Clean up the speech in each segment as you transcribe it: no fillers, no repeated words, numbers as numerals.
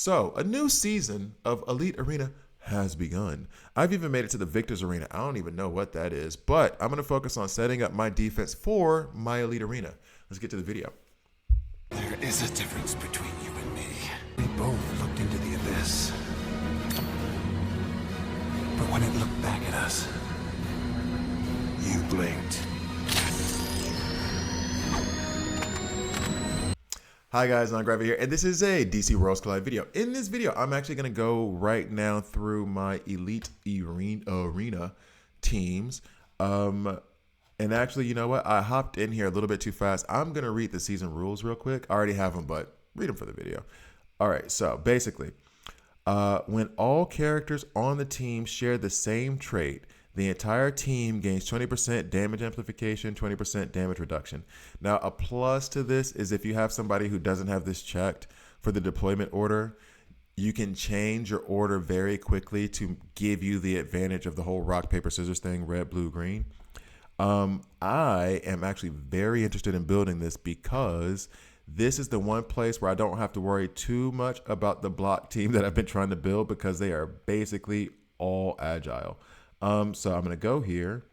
So, a new season of Elite Arena has begun. I've even made it to the Victor's Arena. I don't even know what that is, but I'm going to focus on setting up my defense for my Elite Arena. Let's get to the video. There is a difference between you and me. We both looked into the abyss. But when it looked back at us, you blinked. Hi guys, I'm Gravity here, and this is a DC Worlds Collide video. In this video, I'm actually going to go right now through my Elite Arena teams. And actually, you know what? I hopped in here a little bit too fast. I'm going to read the season rules real quick. I already have them, but read them for the video. All right, so basically, when all characters on the team share the same trait, the entire team gains 20% damage amplification, 20% damage reduction. Now, a plus to this is if you have somebody who doesn't have this checked for the deployment order, you can change your order very quickly to give you the advantage of the whole rock, paper, scissors thing, red, blue, green. I am actually very interested in building this because this is the one place where I don't have to worry too much about the block team that I've been trying to build because they are basically all agile. So I'm going to go here.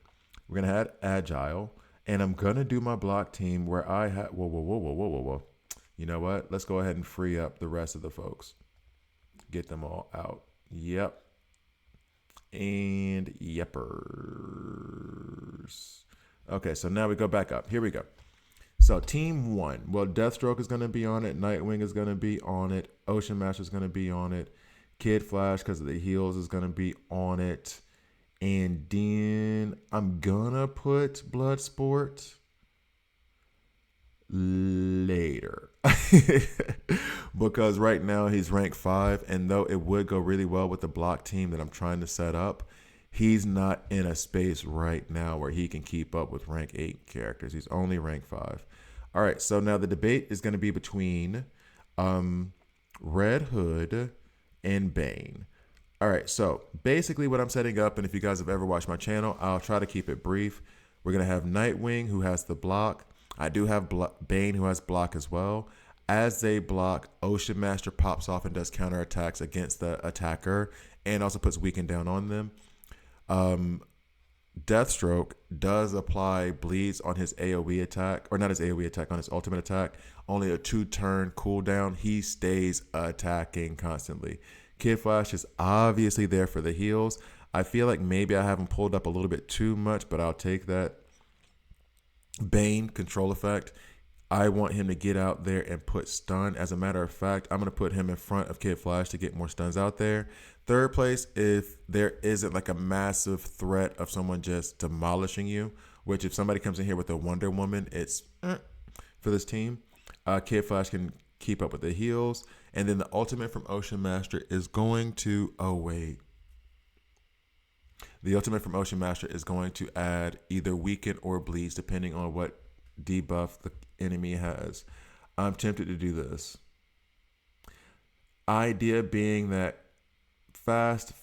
We're going to add agile, and I'm going to do my block team where I have, whoa. You know what? Let's go ahead and free up the rest of the folks. Get them all out. Yep. And yeppers. Okay, so now we go back up. Here we go. So team one. Well, Deathstroke is going to be on it. Nightwing is going to be on it. Ocean Master is going to be on it. Kid Flash, because of the heals, is going to be on it. And then I'm gonna put Bloodsport later because right now he's rank 5, and though it would go really well with the block team that I'm trying to set up, he's not in a space right now where he can keep up with rank 8 characters. He's only rank 5. All right, so now the debate is going to be between Red Hood and Bane. All right, so basically what I'm setting up, and if you guys have ever watched my channel, I'll try to keep it brief. We're going to have Nightwing, who has the block. I do have Bane, who has block as well. As they block, Ocean Master pops off and does counterattacks against the attacker and also puts weaken down on them. Deathstroke does apply bleeds on his AoE attack, or not his AoE attack, on his ultimate attack. Only a 2-turn cooldown. He stays attacking constantly. Kid Flash is obviously there for the heals. I feel like maybe I have him pulled up a little bit too much, but I'll take that. Bane, control effect. I want him to get out there and put stun. As a matter of fact, I'm going to put him in front of Kid Flash to get more stuns out there. Third place, if there isn't like a massive threat of someone just demolishing you, which if somebody comes in here with a Wonder Woman, it's for this team. Kid Flash can keep up with the heals. And then the ultimate from Ocean Master is going to, the ultimate from Ocean Master is going to add either weaken or bleeds depending on what debuff the enemy has. I'm tempted to do this. Idea being that fast,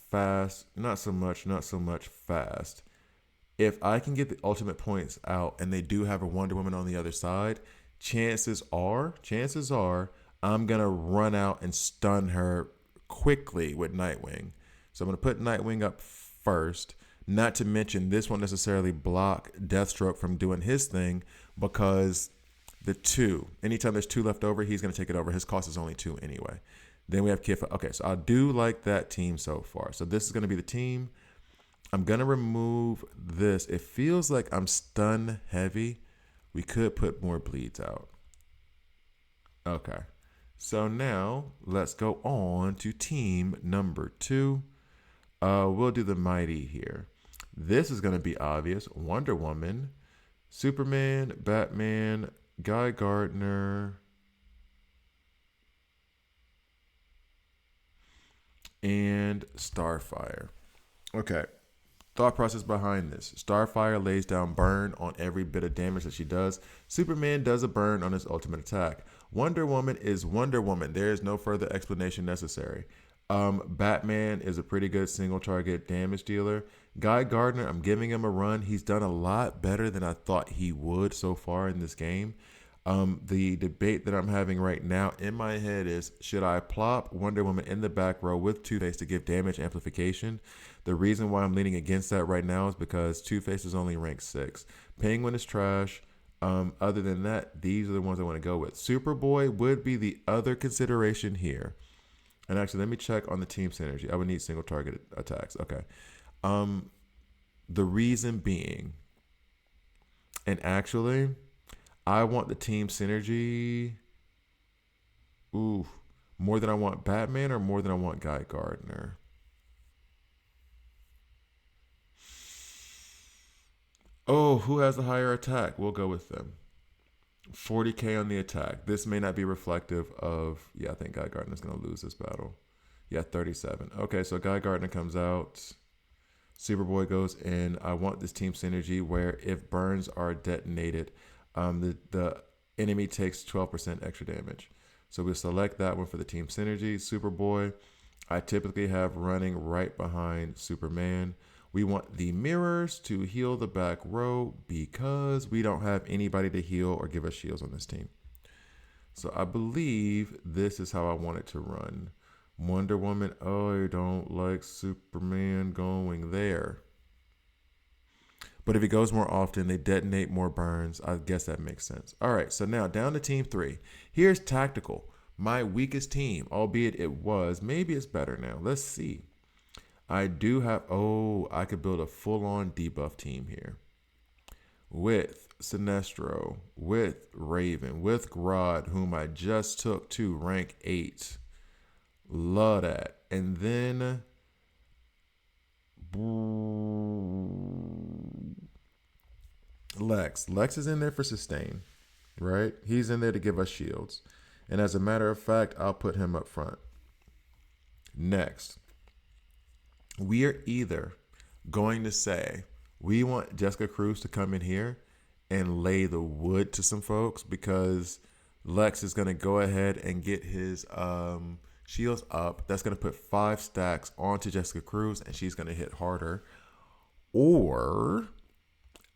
not so much fast. If I can get the ultimate points out and they do have a Wonder Woman on the other side, chances are I'm going to run out and stun her quickly with Nightwing. So I'm going to put Nightwing up first. Not to mention, this won't necessarily block Deathstroke from doing his thing because anytime there's 2 left over, he's going to take it over. His cost is only 2 anyway. Then we have Kid. Okay, so I do like that team so far. So this is going to be the team. I'm going to remove this. It feels like I'm stun heavy. We could put more bleeds out. Okay. So now let's go on to team number 2. We'll do the Mighty here. This is going to be obvious. Wonder Woman, Superman, Batman, Guy Gardner, and Starfire. Okay. Thought process behind this. Starfire lays down burn on every bit of damage that she does. Superman does a burn on his ultimate attack. Wonder Woman is Wonder Woman. There is no further explanation necessary. Batman is a pretty good single target damage dealer. Guy Gardner, I'm giving him a run. He's done a lot better than I thought he would so far in this game. The debate that I'm having right now in my head is, should I plop Wonder Woman in the back row with Two-Face to give damage amplification? The reason why I'm leaning against that right now is because Two-Face is only ranked 6. Penguin is trash. Other than that, these are the ones I want to go with. Superboy would be the other consideration here. And actually, let me check on the team synergy. I would need single target attacks. Okay. The reason being, and actually, I want the team synergy. Ooh, more than I want Batman or more than I want Guy Gardner? Oh, who has a higher attack? We'll go with them. 40K on the attack. This may not be reflective of. Yeah, I think Guy Gardner's going to lose this battle. Yeah, 37. Okay, so Guy Gardner comes out. Superboy goes in. I want this team synergy where if burns are detonated, the enemy takes 12% extra damage. So we'll select that one for the team synergy. Superboy, I typically have running right behind Superman. We want the mirrors to heal the back row because we don't have anybody to heal or give us shields on this team. So I believe this is how I want it to run. Wonder Woman, oh, I don't like Superman going there. But if he goes more often, they detonate more burns. I guess that makes sense. All right, so now down to team 3. Here's tactical. My weakest team, albeit it was. Maybe it's better now. Let's see. I do have, I could build a full-on debuff team here. With Sinestro, with Raven, with Grodd, whom I just took to rank 8. Love that. And then Lex. Lex is in there for sustain, right? He's in there to give us shields. And as a matter of fact, I'll put him up front. Next, we are either going to say we want Jessica Cruz to come in here and lay the wood to some folks because Lex is going to go ahead and get his shields up. That's going to put 5 stacks onto Jessica Cruz and she's going to hit harder. Or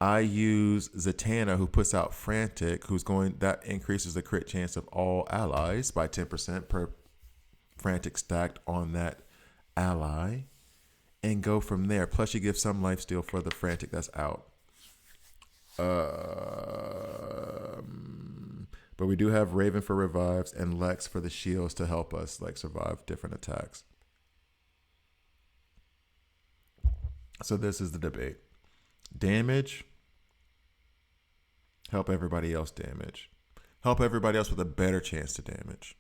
I use Zatanna, who puts out Frantic, that increases the crit chance of all allies by 10% per Frantic stacked on that ally, and go from there. Plus, you give some lifesteal for the Frantic that's out. But we do have Raven for revives and Lex for the shields to help us survive different attacks. So this is the debate. Damage. Help everybody else damage. Help everybody else with a better chance to damage.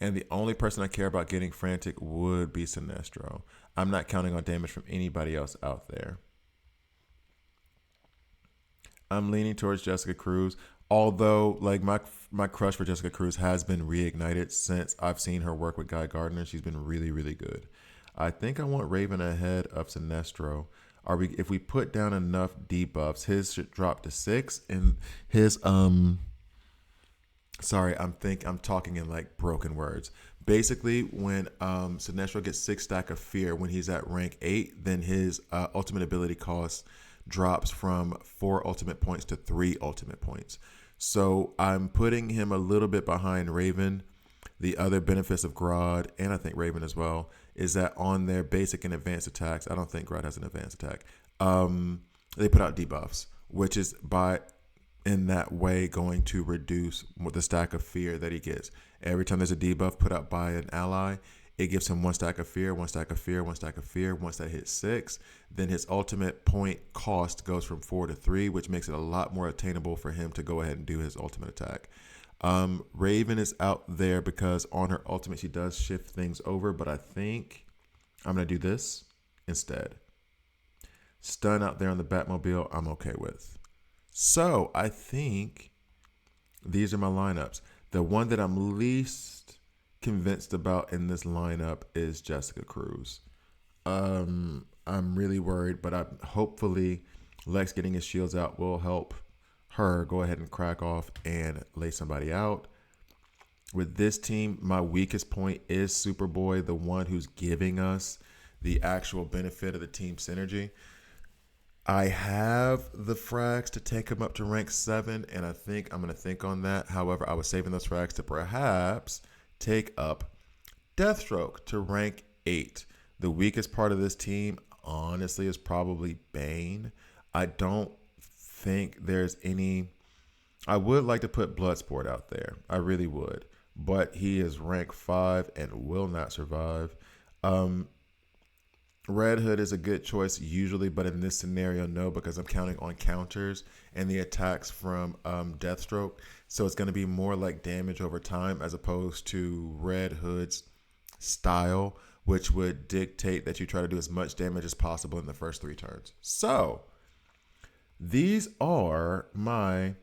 And the only person I care about getting Frantic would be Sinestro. I'm not counting on damage from anybody else out there. I'm leaning towards Jessica Cruz. Although, my crush for Jessica Cruz has been reignited since I've seen her work with Guy Gardner. She's been really, really good. I think I want Raven ahead of Sinestro. If we put down enough debuffs, his should drop to 6, and his sorry, I'm talking in broken words. Basically, when Sinestro gets 6 stack of fear when he's at rank 8, then his ultimate ability cost drops from 4 ultimate points to 3 ultimate points. So I'm putting him a little bit behind Raven. The other benefits of Grodd, and I think Raven as well, is that on their basic and advanced attacks, I don't think Grodd has an advanced attack, they put out debuffs, which is in that way going to reduce the stack of fear that he gets. Every time there's a debuff put out by an ally, it gives him 1 stack of fear, 1 stack of fear, 1 stack of fear. Once that hits 6, then his ultimate point cost goes from 4 to 3, which makes it a lot more attainable for him to go ahead and do his ultimate attack. Raven is out there because on her ultimate, she does shift things over, but I think I'm going to do this instead. Stun out there on the Batmobile, I'm okay with. So I think these are my lineups. The one that I'm least convinced about in this lineup is Jessica Cruz. I'm really worried, but hopefully Lex getting his shields out will help her go ahead and crack off and lay somebody out. With this team, my weakest point is Superboy, the one who's giving us the actual benefit of the team synergy. I have the frags to take him up to rank 7, and I think I'm going to think on that. However, I was saving those frags to perhaps take up Deathstroke to rank 8. The weakest part of this team, honestly, is probably Bane. I don't think there's any. I would like to put Bloodsport out there. I really would. But he is rank 5 and will not survive. Red Hood is a good choice usually, but in this scenario, no, because I'm counting on counters and the attacks from Deathstroke. So it's going to be more like damage over time as opposed to Red Hood's style, which would dictate that you try to do as much damage as possible in the first 3 turns. So these are my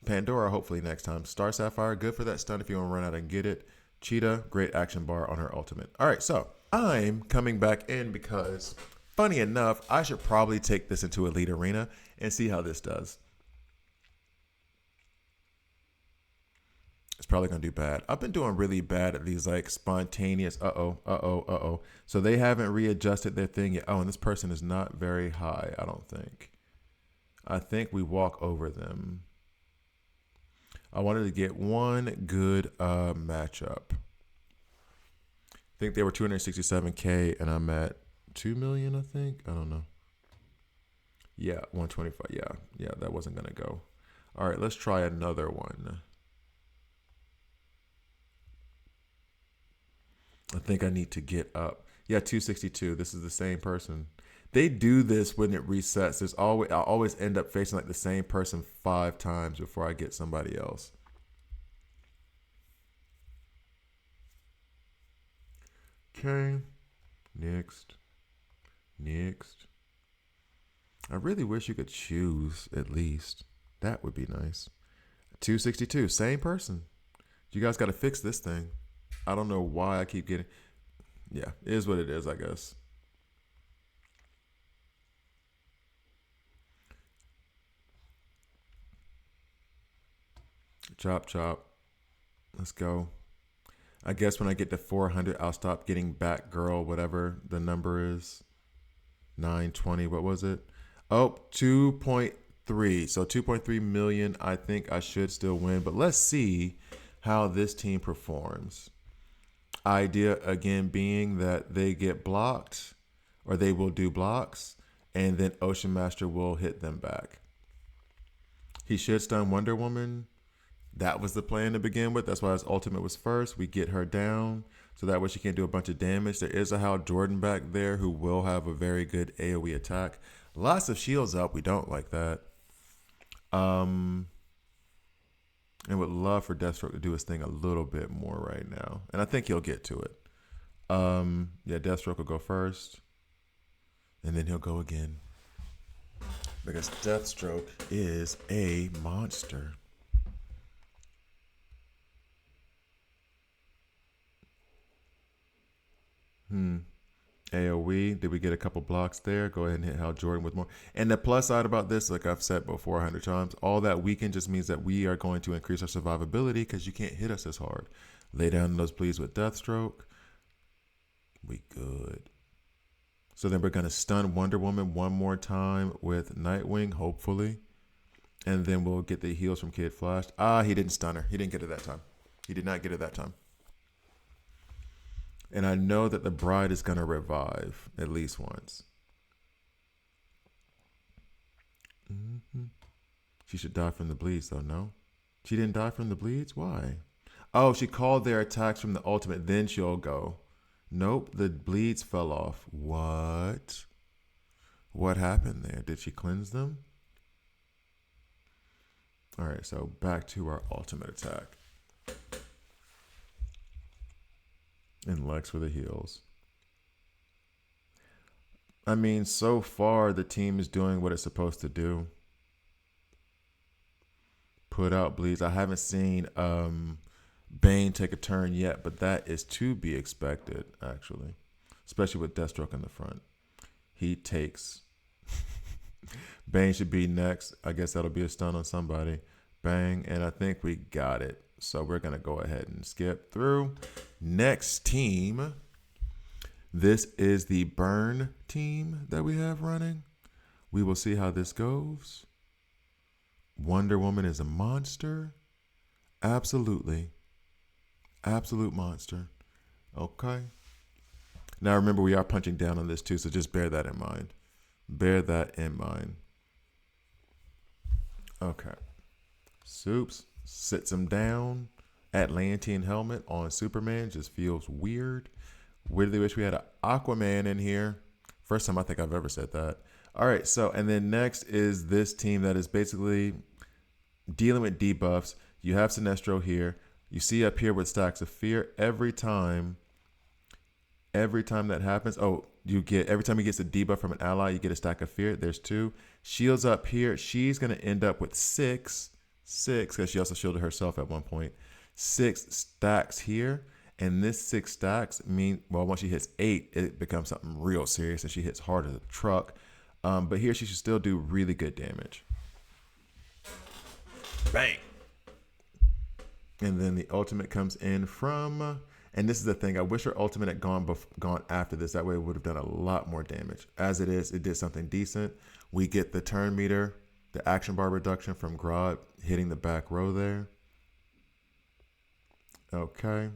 Pandora, hopefully next time. Star Sapphire, good for that stun if you want to run out and get it. Cheetah, great action bar on her ultimate. All right, so I'm coming back in because, funny enough, I should probably take this into Elite Arena and see how this does. It's probably going to do bad. I've been doing really bad at these like spontaneous So they haven't readjusted their thing yet. Oh, and this person is not very high, I don't think. I think we walk over them. I wanted to get one good matchup. I think they were 267K and I'm at 2 million, I think. I don't know. Yeah, 125. Yeah, that wasn't going to go. All right, let's try another one. I think I need to get up. Yeah, 262. This is the same person. They do this when it resets. I always end up facing like the same person 5 times before I get somebody else. Okay. Next. I really wish you could choose at least. That would be nice. 262. Same person. You guys got to fix this thing. I don't know why I keep getting. Yeah, it is what it is, I guess. Chop, chop. Let's go. I guess when I get to 400, I'll stop getting Batgirl, whatever the number is. 920, what was it? Oh, 2.3. So 2.3 million. I think I should still win. But let's see how this team performs. Idea, again, being that they get blocked, or they will do blocks, and then Ocean Master will hit them back. He should stun Wonder Woman. That was the plan to begin with. That's why his ultimate was first. We get her down, so that way she can't do a bunch of damage. There is a Hal Jordan back there who will have a very good AoE attack. Lots of shields up. We don't like that. And would love for Deathstroke to do his thing a little bit more right now. And I think he'll get to it. Yeah, Deathstroke will go first. And then he'll go again. Because Deathstroke is a monster. AoE. Did we get a couple blocks there? Go ahead and hit Hal Jordan with more. And the plus side about this, like I've said before 100 times, all that weaken just means that we are going to increase our survivability because you can't hit us as hard. Lay down those bleeds with Deathstroke. We good. So then we're going to stun Wonder Woman one more time with Nightwing, hopefully. And then we'll get the heals from Kid Flash. He didn't stun her. He didn't get it that time. He did not get it that time. And I know that the bride is going to revive at least once. She should die from the bleeds, though, no? She didn't die from the bleeds? Why? Oh, she called their attacks from the ultimate, then she'll go. Nope, the bleeds fell off. What? What happened there? Did she cleanse them? All right, so back to our ultimate attack. And Lex for the heals. I mean, so far the team is doing what it's supposed to do. Put out bleeds. I haven't seen Bane take a turn yet, but that is to be expected, actually. Especially with Deathstroke in the front. He takes. Bane should be next. I guess that'll be a stun on somebody. Bang, and I think we got it. So we're going to go ahead and skip through. Next team. This is the Burn team that we have running. We will see how this goes. Wonder Woman is a monster. Absolutely. Absolute monster. Okay. Now remember, we are punching down on this too, so just bear that in mind. Bear that in mind. Okay. Soups sits him down. Atlantean helmet on Superman just feels weird. Weirdly wish we had an Aquaman in here. First time I think I've ever said that. All right, so and then next is this team that is basically dealing with debuffs. You have Sinestro here. You see up here with Stacks of Fear. Every time that happens, every time he gets a debuff from an ally, you get a Stack of Fear. There's 2. Shields up here. She's gonna end up with 6, because she also shielded herself at one point. 6 stacks here, and this 6 stacks once she hits 8, it becomes something real serious, and she hits hard as a truck. But here she should still do really good damage. Bang. And then the ultimate comes in from, and this is the thing, I wish her ultimate had gone after this. That way it would have done a lot more damage. As it is, it did something decent. We get the turn meter, the action bar reduction from Grodd hitting the back row there. Okay.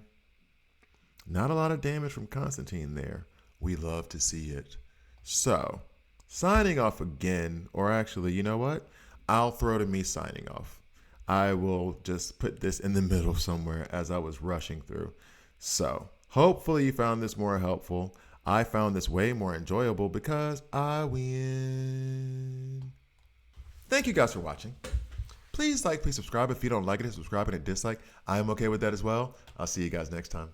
Not a lot of damage from Constantine there. We love to see it. So, signing off again, or actually, you know what? I'll throw to me signing off. I will just put this in the middle somewhere as I was rushing through. So, hopefully you found this more helpful. I found this way more enjoyable because I win. Thank you guys for watching. Please like, please subscribe. If you don't like it, subscribe and a dislike. I am okay with that as well. I'll see you guys next time.